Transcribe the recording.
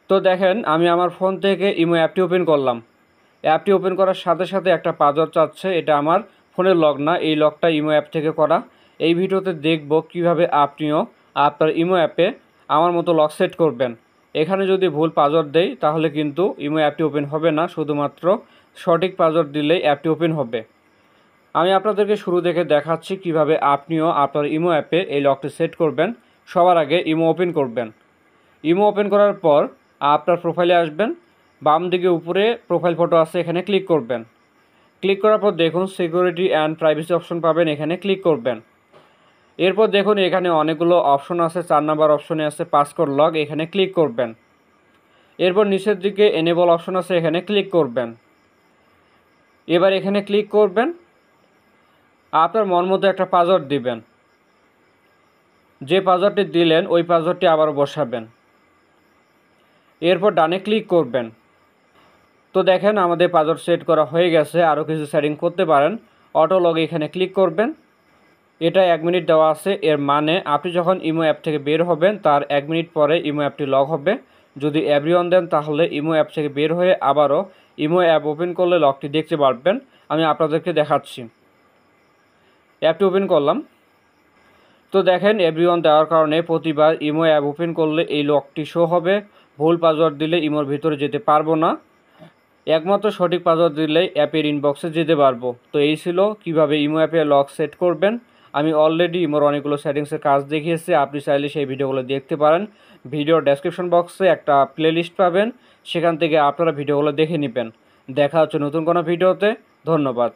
তো দেখেন আমি আমার ফোন থেকে ইমো অ্যাপটি ওপেন করলাম। অ্যাপটি ওপেন করার সাথে সাথে একটা পাসওয়ার্ড চাচ্ছে। এটা আমার ফোনের লক না, এই লকটা ইমো অ্যাপ থেকে করা। এই ভিডিওতে দেখব কিভাবে আপনিও আপনার ইমো অ্যাপে আমার মতো লক সেট করবেন। এখানে যদি ভুল পাসওয়ার্ড দেই তাহলে কিন্তু ইমো অ্যাপটি ওপেন হবে না, শুধুমাত্র সঠিক পাসওয়ার্ড দিলেই অ্যাপটি ওপেন হবে। আমি আপনাদেরকে শুরু থেকে দেখাচ্ছি কিভাবে আপনিও আপনার ইমো অ্যাপে এই লকটি সেট করবেন। সবার আগে ইমো ওপেন করবেন। ইমো ওপেন করার পর আপনার প্রোফাইলে আসবেন। বাম দিকে উপরে প্রোফাইল ফটো আছে, এখানে ক্লিক করবেন। ক্লিক করার পর দেখুন সিকিউরিটি অ্যান্ড প্রাইভেসি অপশন পাবেন, এখানে ক্লিক করবেন। এরপর দেখুন এখানে অনেকগুলো অপশন আছে, 4 নাম্বার অপশনে আছে পাসকোড লক, এখানে ক্লিক করবেন। এরপর নিচের দিকে এনেবল অপশন আছে, এখানে ক্লিক করবেন। এবার এখানে ক্লিক করবেন। আপনার মন মতো একটা পাসওয়ার্ড দিবেন। যে পাসওয়ার্ডটি দিলেন ওই পাসওয়ার্ডটি আবার বসাবেন। এরপর ডানে ক্লিক করবেন। তো দেখেন আমাদের পাসওয়ার্ড সেট করা হয়ে গেছে। আরও কিছু সেটিং করতে পারেন। অটো লগ এখানে ক্লিক করবেন। এটা 1 মিনিট দেওয়া আছে, এর মানে আপনি যখন ইমো অ্যাপ থেকে বের হবেন তার 1 মিনিট পরে ইমো অ্যাপটি লক হবে। যদি এভরিওয়ান দেন তাহলে ইমো অ্যাপ থেকে বের হয়ে আবারও ইমো অ্যাপ ওপেন করলে লকটি দেখতে পারবেন। আমি আপনাদেরকে দেখাচ্ছি। অ্যাপটি ওপেন করলাম। তো দেখেন এভরিওয়ান দেওয়ার কারণে প্রতিবার ইমো অ্যাপ ওপেন করলে এই লকটি শো হবে। ভুল পাসওয়ার্ড দিলে ইমোর ভিতরে যেতে পারবো না। একমাত্র সঠিক পাসওয়ার্ড দিলেই অ্যাপের ইনবক্সে যেতে পারবো। তো এই ছিল কিভাবে ইমো অ্যাপে লক সেট করবেন। আমি অলরেডি ইমোর অনেকগুলো সেটিংসের কাজ দেখিয়েছি, আপনি চাইলে সেই ভিডিওগুলো দেখতে পারেন। ভিডিওর ডেসক্রিপশন বক্সে একটা প্লেলিস্ট পাবেন, সেখান থেকে আপনারা ভিডিওগুলো দেখে নেবেন। দেখা হচ্ছে নতুন কোনো ভিডিওতে। ধন্যবাদ।